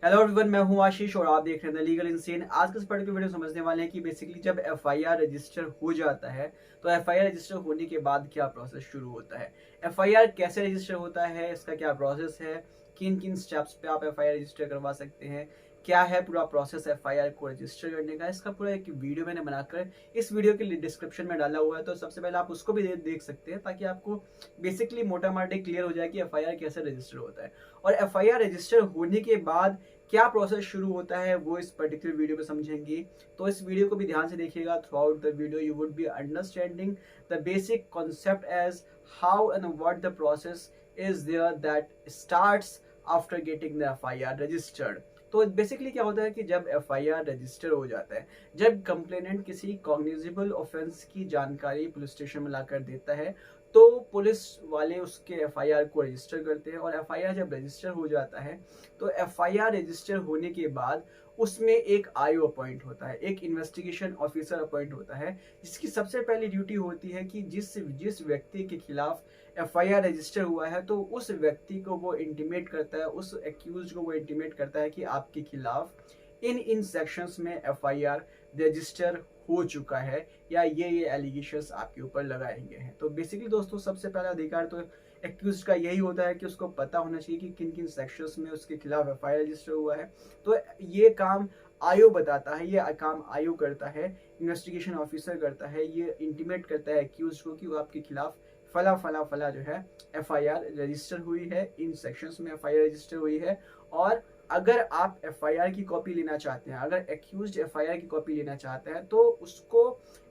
Hello everyone, मैं हूं आशीष और आप देख रहे हैं द लीगल इंसेन। आज के इस पर्टिकुलर वीडियो समझने वाले हैं कि बेसिकली जब एफआईआर रजिस्टर हो जाता है तो एफआईआर रजिस्टर होने के बाद क्या प्रोसेस शुरू होता है, एफआईआर कैसे रजिस्टर होता है, इसका क्या प्रोसेस है, किन किन स्टेप्स पे आप एफआईआर रजिस्टर करवा सकते हैं, क्या है पूरा प्रोसेस एफआईआर को रजिस्टर करने का। इसका पूरा एक वीडियो मैंने बनाकर इस वीडियो के डिस्क्रिप्शन में डाला हुआ है, तो सबसे पहले आप उसको भी देख सकते हैं ताकि आपको बेसिकली मोटा मोटी क्लियर हो जाए कि एफआईआर कैसे रजिस्टर होता है। और एफआईआर रजिस्टर होने के बाद क्या प्रोसेस शुरू होता है वो इस पर्टिकुलर वीडियो में समझेंगे। तो इस वीडियो को भी ध्यान से देखिएगा। Throughout the video you would be understanding the basic concept as how and what the process is there that starts after getting the FIR registered. तो बेसिकली क्या होता है कि जब एफआईआर रजिस्टर हो जाता है, जब कंप्लेनेंट किसी कॉग्निजेबल ऑफेंस की जानकारी पुलिस स्टेशन में लाकर देता है, तो पुलिस वाले उसके एफआईआर को रजिस्टर करते हैं। और एफआईआर जब रजिस्टर हो जाता है तो एफआईआर रजिस्टर होने के बाद उसमें एक आईओ अपॉइंट होता है, एक इन्वेस्टिगेशन ऑफिसर अपॉइंट होता है, जिसकी सबसे पहली ड्यूटी होती है कि जिस जिस व्यक्ति के खिलाफ एफआईआर रजिस्टर हुआ है तो उस व्यक्ति को वो इंटीमेट करता है, उस एक्यूज को वो इंटीमेट करता है कि आपके खिलाफ इन सेक्शंस में एफआईआर रजिस्टर हो चुका है या ये एलिगेशंस आपके ऊपर लगाए गए हैं। तो बेसिकली दोस्तों सबसे पहला अधिकार तो एक्यूज का यही होता है कि उसको पता होना चाहिए कि किन किन सेक्शंस में उसके खिलाफ एफआईआर रजिस्टर हुआ है। तो ये काम आयोग बताता है, ये काम आयोग करता है, इन्वेस्टिगेशन ऑफिसर करता है, ये इंटीमेट करता है एक्यूज को कि वो आपके खिलाफ फला फला फला जो है एफआईआर रजिस्टर हुई है, इन सेक्शंस में एफआईआर रजिस्टर हुई है। और अगर आप एफआईआर की कॉपी लेना चाहते हैं, अगर एक्यूज्ड एफआईआर की कॉपी लेना चाहते हैं तो उसको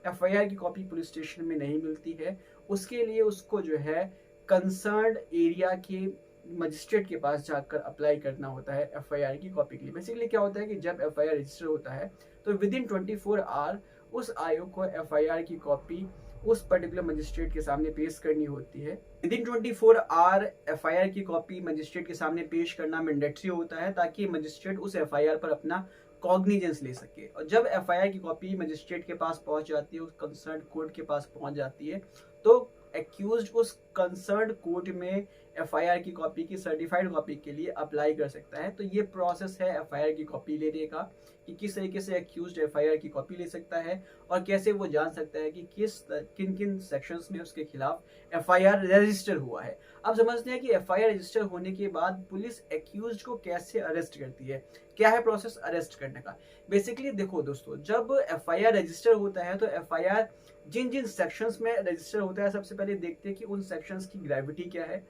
एफआईआर की कॉपी पुलिस स्टेशन में नहीं मिलती है। उसके लिए उसको जो है कंसर्न्ड एरिया के मजिस्ट्रेट के पास जाकर अप्लाई करना होता है एफआईआर की कॉपी के लिए। बेसिकली क्या होता है कि जब एफआईआर रजिस्टर होता है तो विद इन 24 आवर उस आयोग को एफआईआर की कॉपी उस पर्टिकुलर मजिस्ट्रेट के सामने पेश करनी होती है। विद इन 24 आवर एफआईआर की कॉपी मजिस्ट्रेट के सामने पेश करना मैंडेटरी होता है ताकि मजिस्ट्रेट उस एफआईआर पर अपना कॉग्निजेंस ले सके। और जब एफआईआर की कॉपी मजिस्ट्रेट के पास पहुंच जाती है, उस कंसर्न कोर्ट के पास पहुंच जाती है, तो एक्यूज्ड उस कंसर्न कोर्ट में एफआईआर की कॉपी की सर्टिफाइड कॉपी के लिए अप्लाई कर सकता है। तो ये प्रोसेस है एफआईआर की कॉपी लेने का कि किस तरीके से एक्यूज्ड एफआईआर की कॉपी ले सकता है और कैसे वो जान सकता है कि किन किन सेक्शंस में उसके खिलाफ एफआईआर रजिस्टर हुआ है। अब समझते हैं कि एफआईआर रजिस्टर होने के बाद पुलिस एक्यूज्ड को कैसे अरेस्ट करती है, क्या है प्रोसेस अरेस्ट करने का। बेसिकली देखो दोस्तों, जब एफआईआर रजिस्टर होता है तो एफआईआर जिन जिन सेक्शंस में रजिस्टर होता है, सबसे पहले देखते हैं कि उन सेक्शंस की ग्रेविटी क्या है,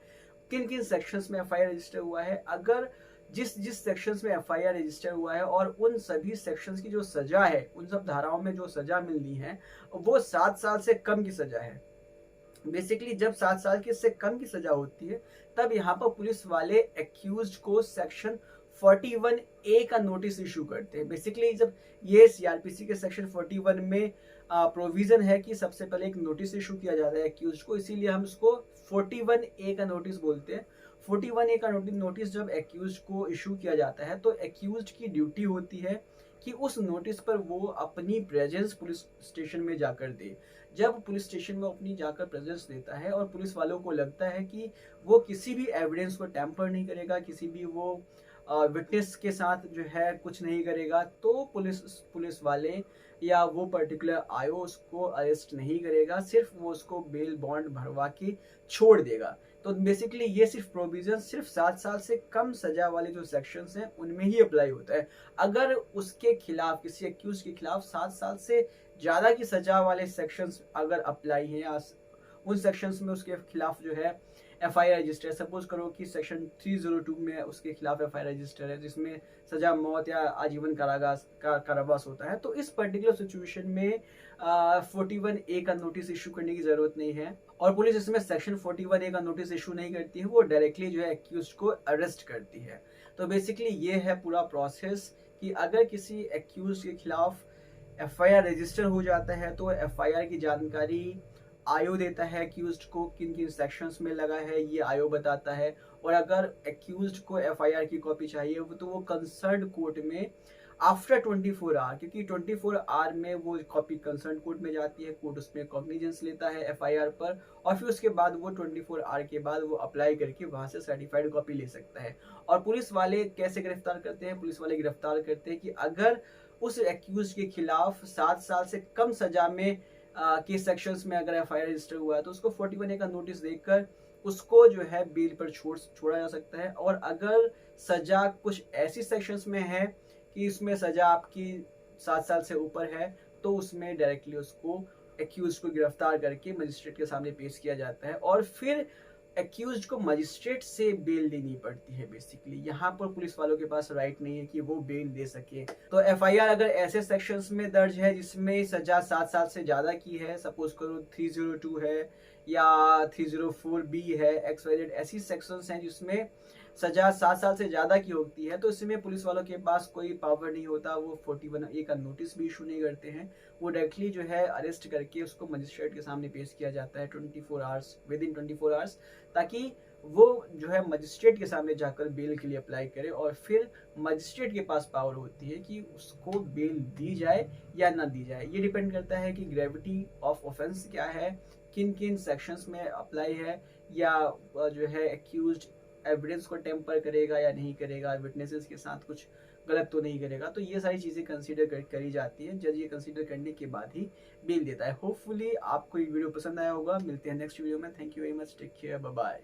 किन किन सेक्शंस में एफआईआर रजिस्टर हुआ है। अगर जिस जिस सेक्शंस में एफआईआर रजिस्टर हुआ है और उन सभी सेक्शंस की जो सजा है, उन सब धाराओं में जो सजा मिलनी है वो 7 साल से कम की सजा है। बेसिकली जब 7 साल की इससे कम की सजा होती है तब यहाँ पर पुलिस वाले एक्यूज्ड को सेक्शन 41A का नोटिस इशू करते हैं। बेसिकली जब ये सीआरपीसी के सेक्शन 41 में प्रोविजन है कि सबसे पहले एक नोटिस इशू किया जाता है एक्यूज्ड को, इसीलिए हम उसको 41A का नोटिस बोलते हैं। 41A का नोटिस जब एक्यूज्ड को इशू किया जाता है तो एक्यूज्ड की ड्यूटी होती है कि उस नोटिस पर वो अपनी प्रेजेंस पुलिस स्टेशन में जाकर दे। जब पुलिस स्टेशन में अपनी जाकर प्रेजेंस देता है और पुलिस वालों को लगता है कि वो किसी भी एविडेंस को टैंपर नहीं करेगा, किसी भी वो विटनेस के साथ जो है कुछ नहीं करेगा, तो पुलिस वाले या वो पर्टिकुलर आयो उसको अरेस्ट नहीं करेगा, सिर्फ वो उसको बेल बॉन्ड भरवा के छोड़ देगा। तो बेसिकली ये सिर्फ प्रोविजन सिर्फ 7 साल से कम सजा वाले जो सेक्शंस हैं उनमें ही अप्लाई होता है। अगर उसके खिलाफ, किसी एक्यूज के खिलाफ 7 साल से ज्यादा की सजा वाले सेक्शंस अगर अप्लाई हैं या उन सेक्शंस में उसके खिलाफ जो है एफआईआर रजिस्टर है, सपोज करो कि सेक्शन 302 में उसके खिलाफ एफआईआर रजिस्टर है जिसमें सजा मौत या आजीवन कारावास होता है, तो इस पर्टिकुलर सिचुएशन में 41A का नोटिस इशू करने की जरूरत नहीं है। और पुलिस इसमें सेक्शन 41A का नोटिस इशू नहीं करती है, वो डायरेक्टली जो है एक्यूज्ड को अरेस्ट करती है। तो बेसिकली ये है पूरा प्रोसेस कि अगर किसी एक्यूज्ड के खिलाफ एफआईआर रजिस्टर हो जाता है तो एफआईआर की जानकारी आयो देता है एक्यूज्ड को, किन किन सेक्शंस में लगा है ये आयो बताता है। और अगर एक्यूज्ड को एफआईआर की कॉपी चाहिए तो वो कंसर्न्ड कोर्ट में आफ्टर 24 आवर, क्योंकि 24 आवर में वो कॉपी कंसर्न कोर्ट में जाती है, कोर्ट उसमें कॉग्निजेंस लेता है एफआईआर पर, और फिर उसके बाद वो 24 आवर के बाद वो अप्लाई करके वहां से सर्टिफाइड कॉपी ले सकता है। और पुलिस वाले कैसे गिरफ्तार करते हैं? पुलिस वाले गिरफ्तार करते हैं कि अगर उस एक्यूज के खिलाफ 7 साल से कम सजा में के सेक्शंस में अगर एफआईआर रजिस्टर हुआ है तो उसको 41A का नोटिस देकर उसको जो है बेल पर छोड़ा जा सकता है। और अगर सजा कुछ ऐसी सेक्शंस में है कि इसमें सजा आपकी 7 साल से ऊपर है, तो उसमें डायरेक्टली उसको एक्यूज को गिरफ्तार करके मजिस्ट्रेट के सामने पेश किया जाता है, और फिर एक्यूज को मजिस्ट्रेट से बेल देनी पड़ती है। बेसिकली यहाँ पर पुलिस वालों के पास राइट नहीं है कि वो बेल दे सके। तो एफआईआर अगर ऐसे सेक्शंस में दर्ज है जिसमें सजा 7 साल से ज्यादा की है, सपोज करो 302 है या 304B है, XYZ, ऐसी सेक्शंस हैं जिसमें सजा 7 साल से ज्यादा की होती है, तो इसमें पुलिस वालों के पास कोई पावर नहीं होता। वो 41A का नोटिस भी इशू नहीं करते हैं, वो डायरेक्टली जो है अरेस्ट करके उसको मजिस्ट्रेट के सामने पेश किया जाता है 24 आवर्स, विद इन 24 आवर्स, ताकि वो जो है मजिस्ट्रेट के सामने जाकर बेल के लिए अप्लाई करे, और फिर मजिस्ट्रेट के पास पावर होती है कि उसको बेल दी जाए या ना दी जाए। ये डिपेंड करता है कि ग्रेविटी ऑफ ऑफेंस क्या है, किन किन सेक्शंस में अप्लाई है, या जो है एक्यूज्ड एविडेंस को टेम्पर करेगा या नहीं करेगा, विटनेसेस के साथ कुछ गलत तो नहीं करेगा। तो ये सारी चीजें कंसीडर करी जाती है, जज ये कंसीडर करने के बाद ही बेल देता है। होपफुली आपको ये वीडियो पसंद आया होगा। मिलते हैं नेक्स्ट वीडियो में। Thank you very much, take care, bye bye.